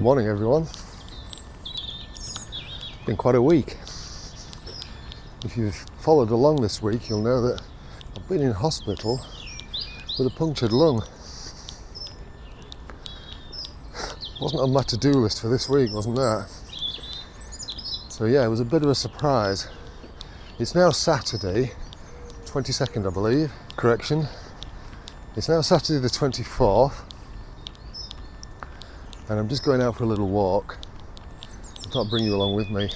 Good morning everyone. Been quite a week. If you've followed along this week, you'll know that I've been in hospital with a punctured lung. Wasn't on my to-do list for this week, wasn't that? So yeah, it was a bit of a surprise. It's now Saturday, 22nd I believe, correction. It's now Saturday the 24th. And I'm just going out for a little walk. I thought I'd bring you along with me.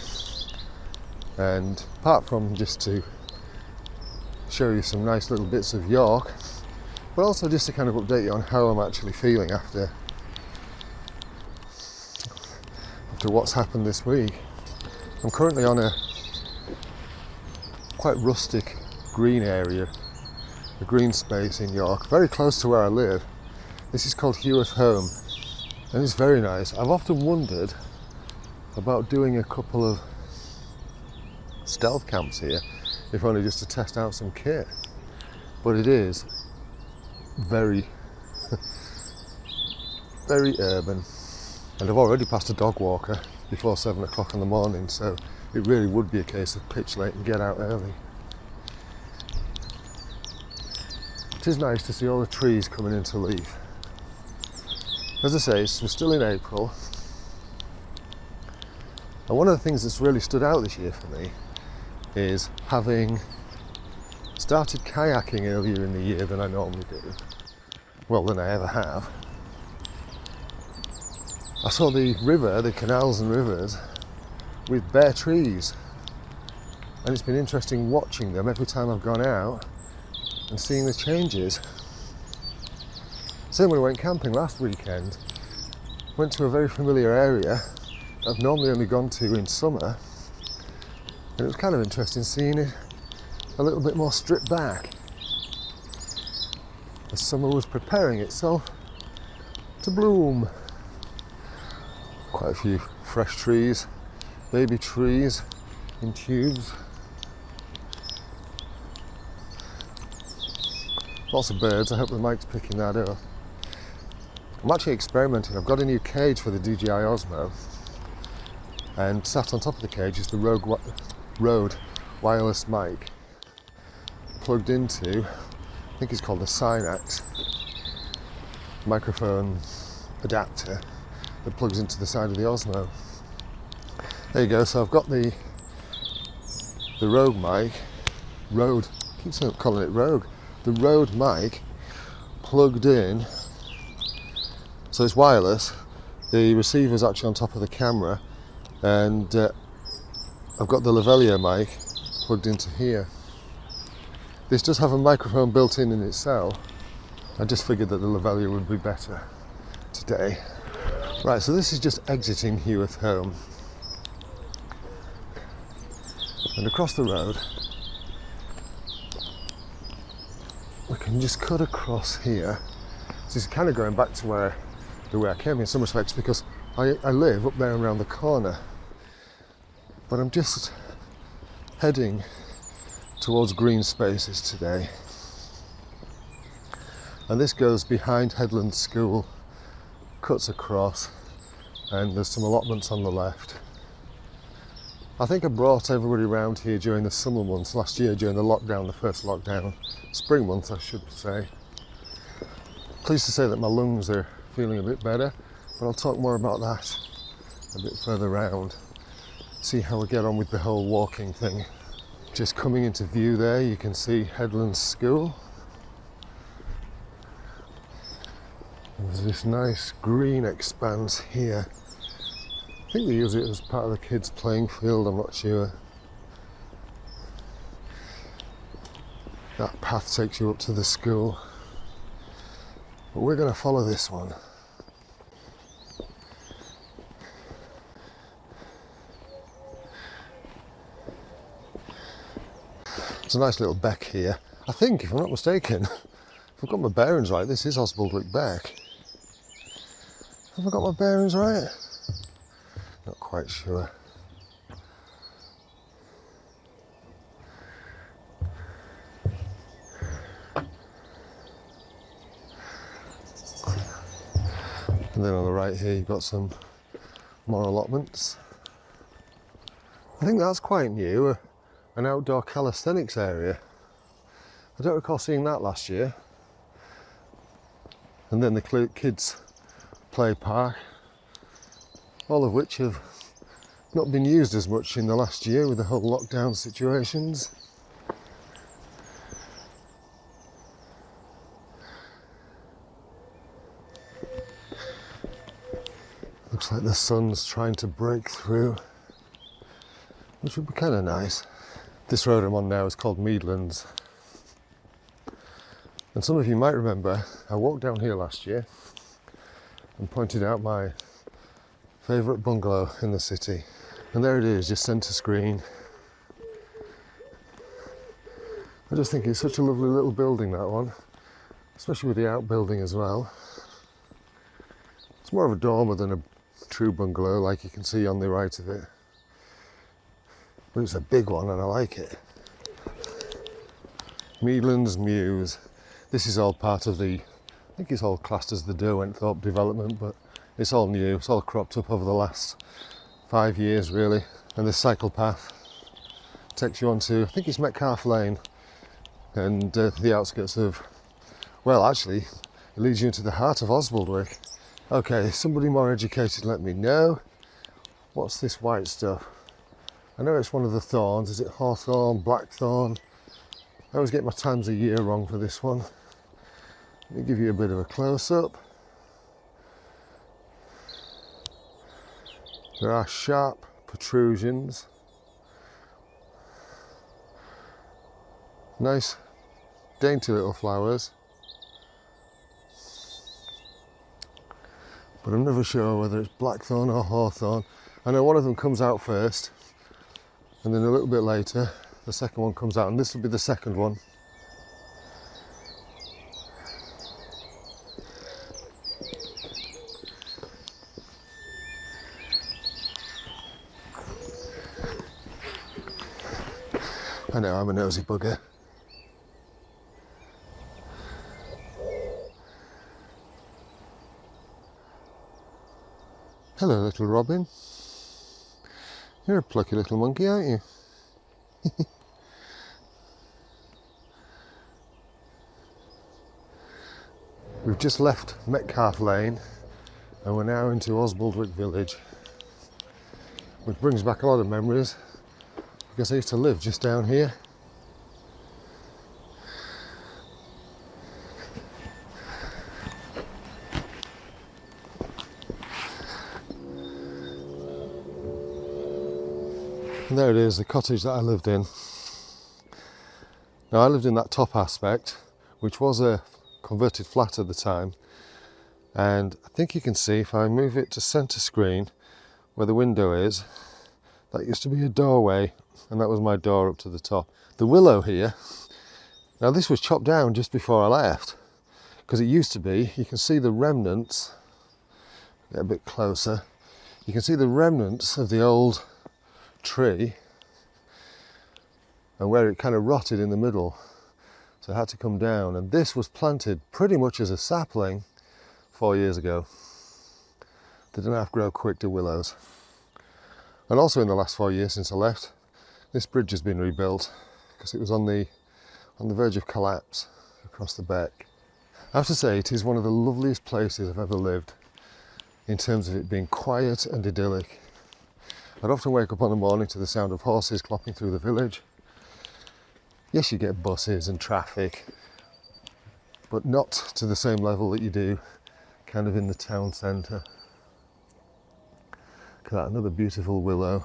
And apart from just to show you some nice little bits of York, but also just to kind of update you on how I'm actually feeling after what's happened this week. I'm currently on a quite rustic green area, a green space in York, very close to where I live. This is called Heworth Holme. And it's very nice. I've often wondered about doing a couple of stealth camps here, if only just to test out some kit. But it is very, very urban. And I've already passed a dog walker before 7 o'clock in the morning, so it really would be a case of pitch late and get out early. It is nice to see all the trees coming into leaf. As I say, we're still in April, and one of the things that's really stood out this year for me is having started kayaking earlier in the year than I normally do, well, than I ever have. I saw the river, the canals and rivers, with bare trees, and it's been interesting watching them every time I've gone out and seeing the changes. Same when I went camping last weekend. Went to a very familiar area I've normally only gone to in summer, and it was kind of interesting seeing it a little bit more stripped back as summer was preparing itself to bloom. Quite a few fresh trees, baby trees in tubes. Lots of birds. I hope the mic's picking that up. I'm actually experimenting. I've got a new cage for the DJI Osmo, and sat on top of the cage is the Rode wireless mic plugged into, I think it's called the Synax microphone adapter that plugs into the side of the Osmo. There you go. So I've got the Rode mic, I keep calling it Rogue, the Rode mic plugged in. So it's wireless, the receiver's actually on top of the camera, and I've got the lavalier mic plugged into here. This does have a microphone built in itself. I just figured that the lavalier would be better today. Right, so this is just exiting Heworth Holme. And across the road, we can just cut across here. This is kind of going back to the way I came in some respects, because I live up there and around the corner, but I'm just heading towards green spaces today, and this goes behind Headlands School, cuts across, and there's some allotments on the left. I think I brought everybody around here during the summer months last year, during the lockdown, the first lockdown, spring months I should say. Pleased to say that my lungs are feeling a bit better, but I'll talk more about that a bit further round. See how we get on with the whole walking thing. Just coming into view there, you can see Headlands School. There's this nice green expanse here. I think they use it as part of the kids' playing field, I'm not sure. That path takes you up to the school, but we're going to follow this one. It's a nice little beck here. I think, if I'm not mistaken, if I've got my bearings right, this is Osbaldwick Beck. Have I got my bearings right? Not quite sure. And then on the right here you've got some More allotments. I think that's quite new, an outdoor calisthenics area. I don't recall seeing that last year. And then the kids' play park, all of which have not been used as much in the last year with the whole lockdown situations. Looks like the sun's trying to break through, which would be kind of nice. This road I'm on now is called Meadlands. And some of you might remember I walked down here last year and pointed out my favourite bungalow in the city. And there it is, just centre screen. I just think it's such a lovely little building, that one, especially with the outbuilding as well. It's more of a dormer than a true bungalow, like you can see on the right of it. But it's a big one and I like it. Meadlands Mews. This is all part of the, I think it's all classed as the Derwentthorpe development, but it's all new, it's all cropped up over the last 5 years really. And this cycle path takes you onto, I think it's Metcalfe Lane, and the outskirts of, well actually, it leads you into the heart of Osbaldwick. Okay, somebody more educated let me know. What's this white stuff? I know it's one of the thorns. Is it Hawthorn, Blackthorn? I always get my times of year wrong for this one. Let me give you a bit of a close-up. There are sharp protrusions. Nice, dainty little flowers. But I'm never sure whether it's Blackthorn or Hawthorn. I know one of them comes out first, and then a little bit later, the second one comes out, and this will be the second one. I know, I'm a nosy bugger. Hello, little Robin. You're a plucky little monkey, aren't you? We've just left Metcalfe Lane and we're now into Osbaldwick Village, which brings back a lot of memories because I used to live just down here. And there it is, the cottage that I lived in. Now I lived in that top aspect, which was a converted flat at the time. And I think you can see if I move it to centre screen, where the window is, that used to be a doorway, and that was my door up to the top. The willow here, now this was chopped down just before I left, because it used to be, you can see the remnants, get a bit closer, you can see the remnants of the old tree and where it kind of rotted in the middle, so it had to come down. And this was planted pretty much as a sapling 4 years ago. They didn't have to grow quick to willows. And also in the last 4 years since I left, this bridge has been rebuilt because it was on the verge of collapse across the beck. I have to say it is one of the loveliest places I've ever lived in terms of it being quiet and idyllic. I'd often wake up on a morning to the sound of horses clopping through the village. Yes, you get buses and traffic, but not to the same level that you do kind of in the town centre. Look at that, another beautiful willow.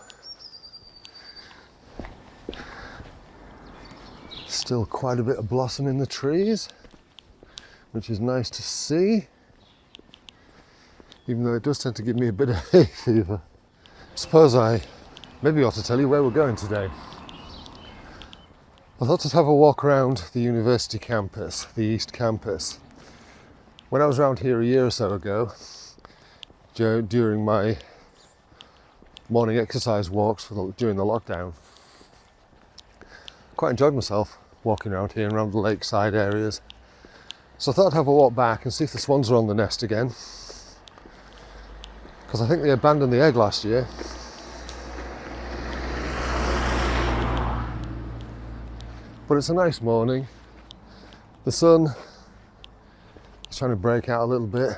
Still quite a bit of blossom in the trees, which is nice to see, even though it does tend to give me a bit of hay fever. Suppose I maybe ought to tell you where we're going today. I thought I'd have a walk around the university campus, the East Campus. When I was around here a year or so ago, during my morning exercise walks during the lockdown, quite enjoyed myself walking around here and around the lakeside areas. So I thought I'd have a walk back and see if the swans are on the nest again. because I think they abandoned the egg last year. But it's a nice morning. The sun is trying to break out a little bit.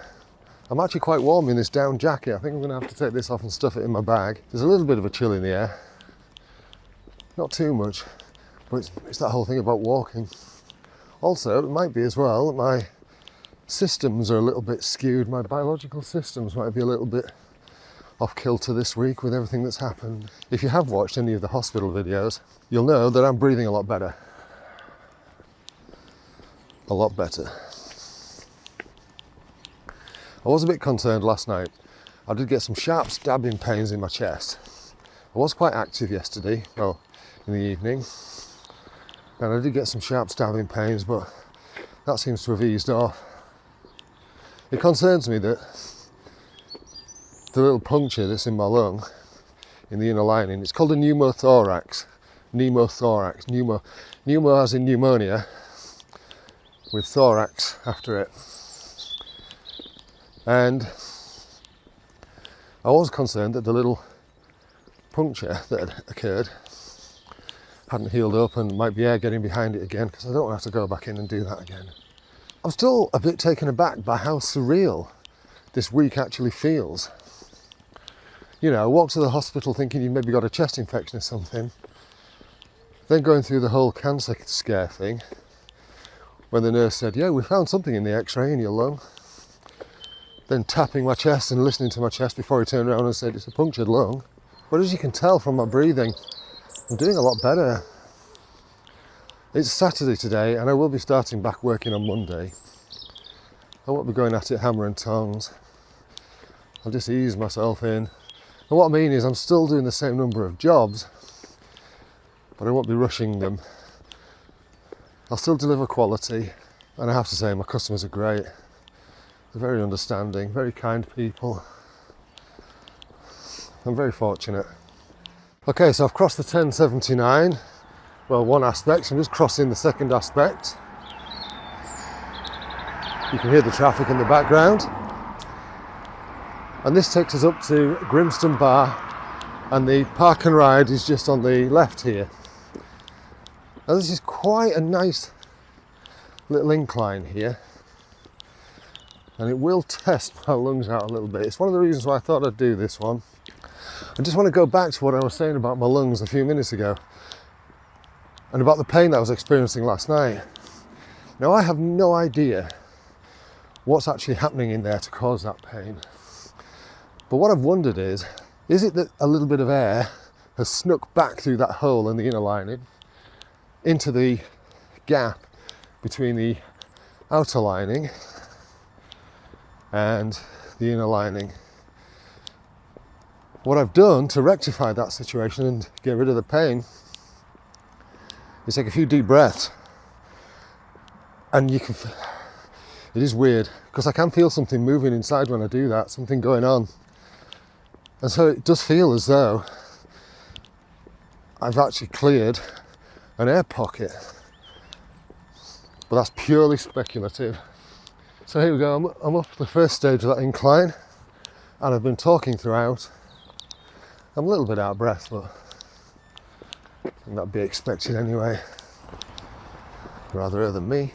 I'm actually quite warm in this down jacket. I think I'm going to have to take this off and stuff it in my bag. There's a little bit of a chill in the air. Not too much, but it's that whole thing about walking. Also, it might be as well that my systems are a little bit skewed. My biological systems might be a little bit off kilter this week with everything that's happened. If you have watched any of the hospital videos, you'll know that I'm breathing a lot better. A lot better. I was a bit concerned last night. I did get some sharp stabbing pains in my chest. I was quite active yesterday, well, in the evening, and I did get some sharp stabbing pains, but that seems to have eased off. It concerns me that the little puncture that's in my lung, in the inner lining, it's called a pneumothorax. Pneumothorax. Pneumo as in pneumonia, with thorax after it. And I was concerned that the little puncture that had occurred hadn't healed up and might be air getting behind it again, because I don't want to have to go back in and do that again. I'm still a bit taken aback by how surreal this week actually feels. You know, I walked to the hospital thinking you've maybe got a chest infection or something, then going through the whole cancer scare thing, when the nurse said, yeah, we found something in the x-ray in your lung. Then tapping my chest and listening to my chest before he turned around and said, it's a punctured lung. But as you can tell from my breathing, I'm doing a lot better. It's Saturday today and I will be starting back working on Monday. I won't be going at it hammer and tongs. I'll just ease myself in. And what I mean is I'm still doing the same number of jobs, but I won't be rushing them. I'll still deliver quality, and I have to say my customers are great. They're very understanding, very kind people. I'm very fortunate. Okay, so I've crossed the 1079. Well, one aspect, so I'm just crossing the second aspect. You can hear the traffic in the background. And this takes us up to Grimston Bar, and the park and ride is just on the left here. Now this is quite a nice little incline here, and it will test my lungs out a little bit. It's one of the reasons why I thought I'd do this one. I just want to go back to what I was saying about my lungs a few minutes ago and about the pain that I was experiencing last night. Now I have no idea what's actually happening in there to cause that pain. But what I've wondered is it that a little bit of air has snuck back through that hole in the inner lining into the gap between the outer lining and the inner lining? What I've done to rectify that situation and get rid of the pain is take a few deep breaths, and it is weird because I can feel something moving inside when I do that, something going on, and so it does feel as though I've actually cleared an air pocket, but that's purely speculative. So here we go, I'm up the first stage of that incline, and I've been talking throughout. I'm a little bit out of breath, but I think that'd be expected anyway, rather than me.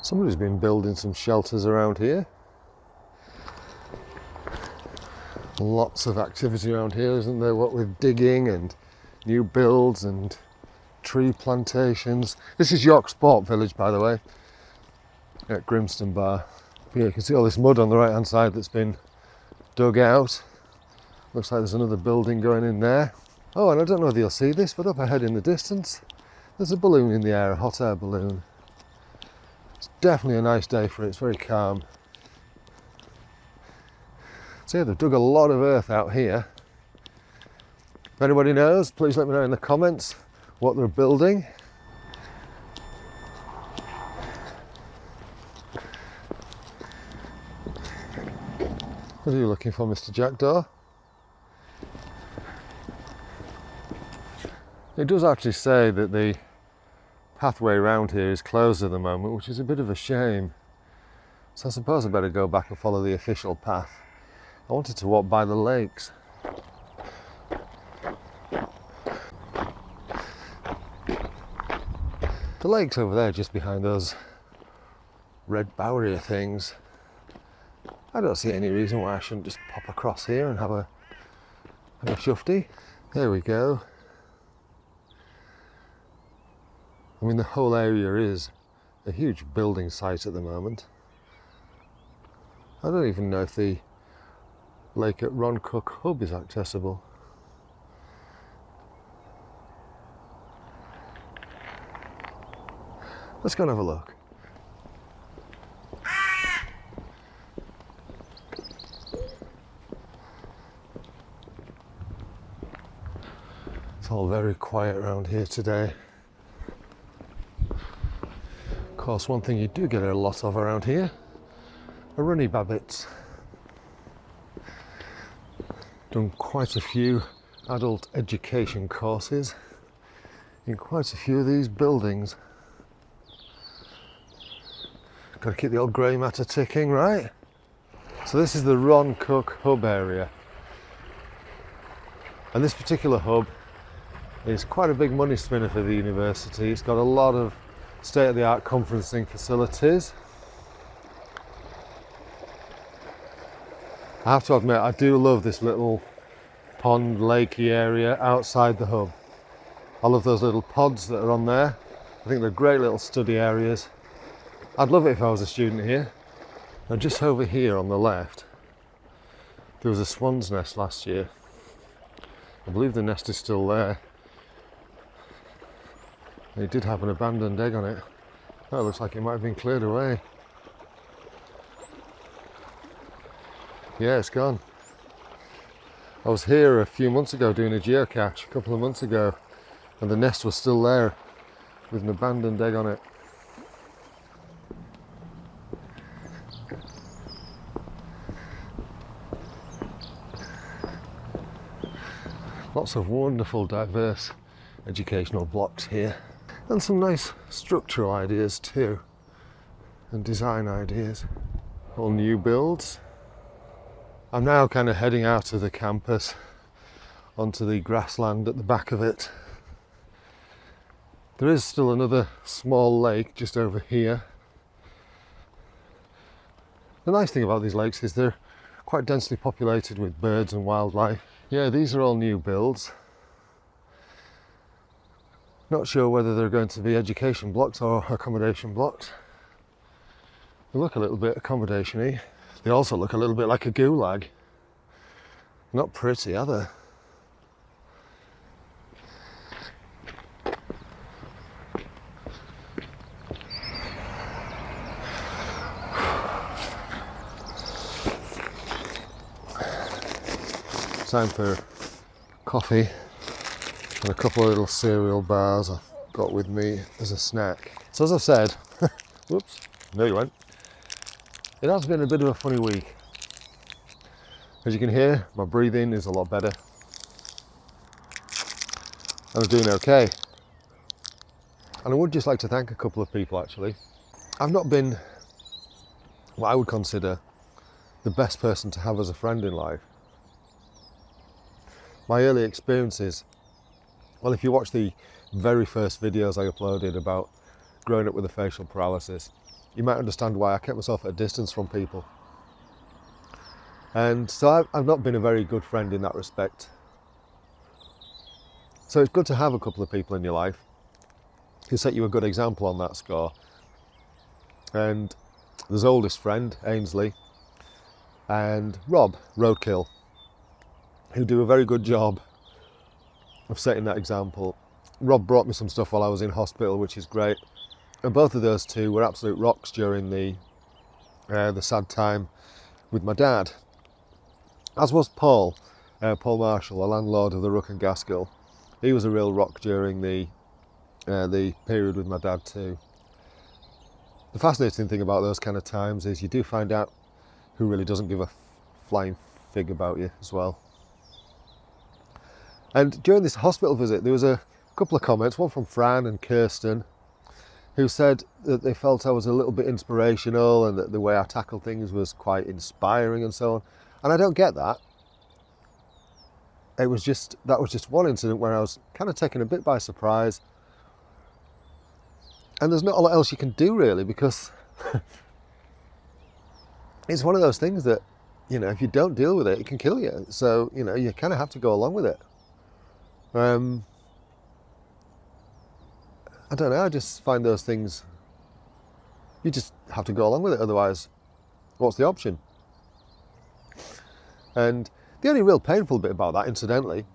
Somebody's been building some shelters around here. Lots of activity around here, isn't there? What with digging and new builds and tree plantations. This is York Sport Village, by the way, at Grimston Bar. Here you can see all this mud on the right hand side that's been dug out. Looks like there's another building going in there. Oh, and I don't know whether you'll see this, but up ahead in the distance there's a balloon in the air, a hot air balloon. It's definitely a nice day for it, it's very calm. So yeah, they've dug a lot of earth out here. If anybody knows, please let me know in the comments what they're building. What are you looking for, Mr. Jackdaw? It does actually say that the pathway around here is closed at the moment, which is a bit of a shame. So I suppose I better go back and follow the official path. I wanted to walk by the lakes. The lake's over there just behind those red barrier things. I don't see any reason why I shouldn't just pop across here and have a shufty. There we go. I mean, the whole area is a huge building site at the moment. I don't even know if the lake at Cooke Hub is accessible. Let's go and have a look. It's all very quiet around here today. Of course, one thing you do get a lot of around here are runny babbits. Done quite a few adult education courses in quite a few of these buildings. Got to keep the old grey matter ticking, right? So this is the Cooke Hub area. And this particular hub is quite a big money spinner for the university. It's got a lot of state-of-the-art conferencing facilities. I have to admit, I do love this little pond, lakey area outside the hub. I love those little pods that are on there. I think they're great little study areas. I'd love it if I was a student here. Now just over here on the left, there was a swan's nest last year. I believe the nest is still there. It did have an abandoned egg on it. That looks like it might have been cleared away. Yeah, it's gone. I was here a few months ago doing a geocache, a couple of months ago, and the nest was still there with an abandoned egg on it. Lots of wonderful, diverse educational blocks here, and some nice structural ideas too, and design ideas. All new builds. I'm now kind of heading out of the campus onto the grassland at the back of it. There is still another small lake just over here. The nice thing about these lakes is they're quite densely populated with birds and wildlife. Yeah, these are all new builds. Not sure whether they're going to be education blocks or accommodation blocks. They look a little bit accommodation-y. They also look a little bit like a gulag. Not pretty, are they? Time for coffee and a couple of little cereal bars I've got with me as a snack. So as I've said, whoops, there you went. It has been a bit of a funny week. As you can hear, my breathing is a lot better. And I'm doing okay. And I would just like to thank a couple of people actually. I've not been what I would consider the best person to have as a friend in life. My early experiences, well, if you watch the very first videos I uploaded about growing up with a facial paralysis, you might understand why I kept myself at a distance from people. And so I've not been a very good friend in that respect. So it's good to have a couple of people in your life who set you a good example on that score. And there's oldest friend, Ainsley, and Rob, Roadkill, who do a very good job of setting that example. Rob brought me some stuff while I was in hospital, which is great. And both of those two were absolute rocks during the sad time with my dad. As was Paul Marshall, a landlord of the Rook and Gaskell. He was a real rock during the period with my dad too. The fascinating thing about those kind of times is you do find out who really doesn't give a flying fig about you as well. And during this hospital visit, there was a couple of comments, one from Fran and Kirsten, who said that they felt I was a little bit inspirational and that the way I tackled things was quite inspiring and so on. And I don't get that. That was just one incident where I was kind of taken a bit by surprise. And there's not a lot else you can do really, because it's one of those things that, you know, if you don't deal with it, it can kill you. So, you know, you kind of have to go along with it. I don't know, I just find those things, you just have to go along with it, otherwise, what's the option? And the only real painful bit about that, incidentally,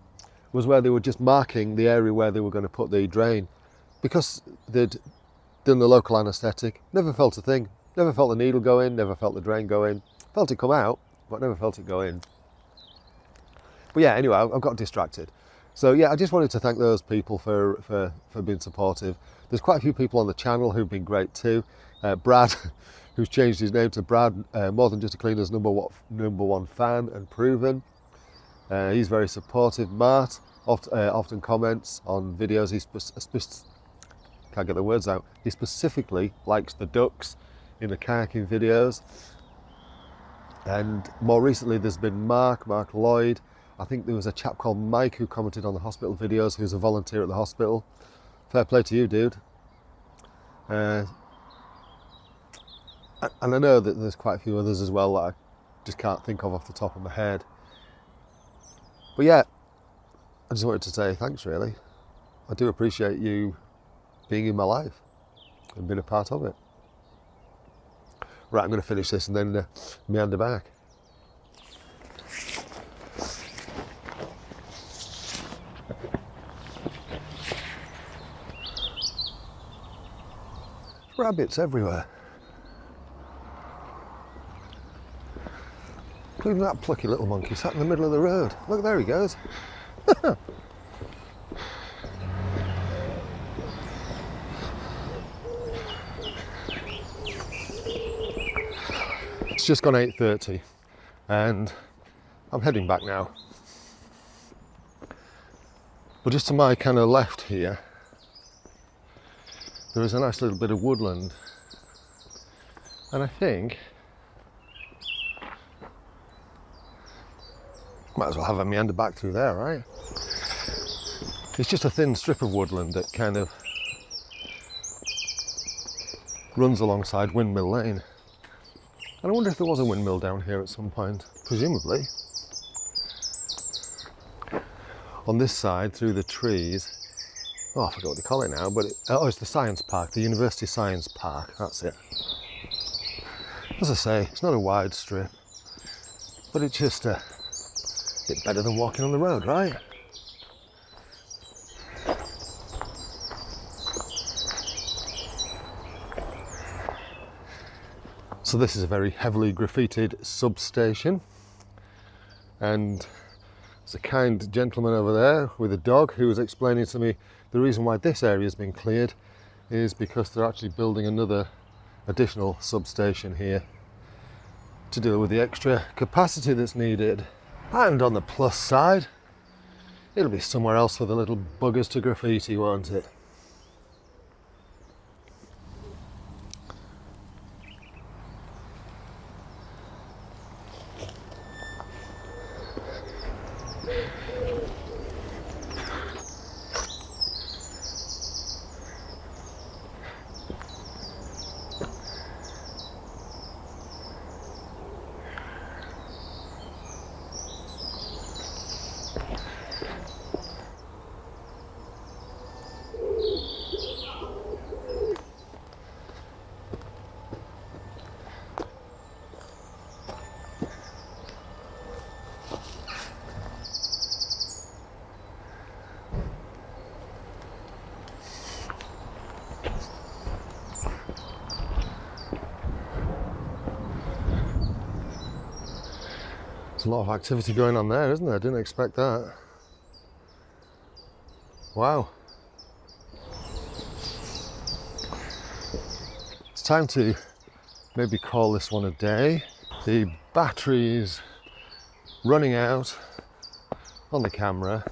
was where they were just marking the area where they were going to put the drain. Because they'd done the local anaesthetic, never felt a thing, never felt the needle go in, never felt the drain go in, felt it come out, but never felt it go in. But yeah, anyway, I've got distracted. So yeah, I just wanted to thank those people for being supportive. There's quite a few people on the channel who've been great too. Brad, who's changed his name to Brad, More Than Just a Cleaner's number one fan and proven. He's very supportive. Mart often comments on videos. Can't get the words out. He specifically likes the ducks in the kayaking videos. And more recently there's been Mark Lloyd. I think there was a chap called Mike who commented on the hospital videos, who's a volunteer at the hospital. Fair play to you, dude. And I know that there's quite a few others as well that I just can't think of off the top of my head. But yeah, I just wanted to say thanks, really. I do appreciate you being in my life and being a part of it. Right, I'm going to finish this and then meander back. Rabbits everywhere. Including that plucky little monkey sat in the middle of the road. Look, there he goes. It's just gone 8:30 and I'm heading back now. But just to my kind of left here, there is a nice little bit of woodland, and I think might as well have a meander back through there, right? It's just a thin strip of woodland that kind of runs alongside Windmill Lane. And I wonder if there was a windmill down here at some point, presumably. On this side, through the trees, oh, I forgot what they call it now, but it's the Science Park, the University Science Park, that's it. As I say, it's not a wide strip, but it's just a bit better than walking on the road, right? So this is a very heavily graffitied substation, and there's a kind gentleman over there with a dog who was explaining to me the reason why this area has been cleared is because they're actually building another additional substation here to deal with the extra capacity that's needed. And on the plus side, it'll be somewhere else for the little buggers to graffiti, won't it? There's a lot of activity going on there, isn't there? I didn't expect that. Wow. It's time to maybe call this one a day. The battery's running out on the camera,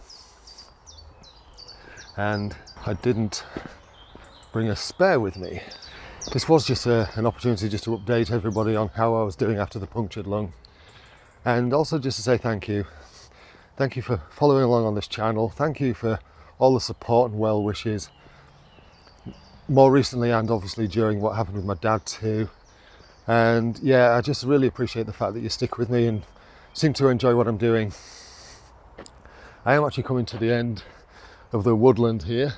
and I didn't bring a spare with me. This was just an opportunity just to update everybody on how I was doing after the punctured lung, and also just to say thank you. Thank you for following along on this channel. Thank you for all the support and well wishes, more recently and obviously during what happened with my dad too. And yeah, I just really appreciate the fact that you stick with me and seem to enjoy what I'm doing. I am actually coming to the end of the woodland here,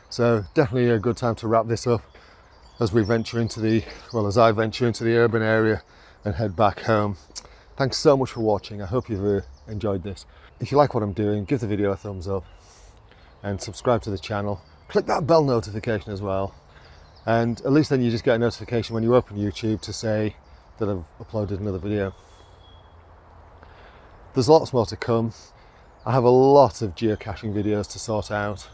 so definitely a good time to wrap this up as we venture into as I venture into the urban area and head back home. Thanks so much for watching. I hope you've enjoyed this. If you like what I'm doing, give the video a thumbs up and subscribe to the channel. Click that bell notification as well, and at least then you just get a notification when you open YouTube to say that I've uploaded another video. There's lots more to come. I have a lot of geocaching videos to sort out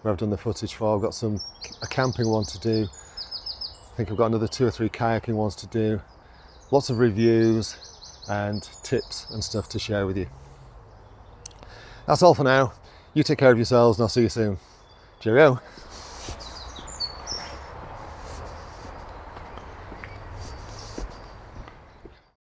where I've done the footage for. I've got a camping one to do. I think I've got another 2 or 3 kayaking ones to do. Lots of reviews and tips and stuff to share with you. That's all for now. You take care of yourselves and I'll see you soon. Cheerio.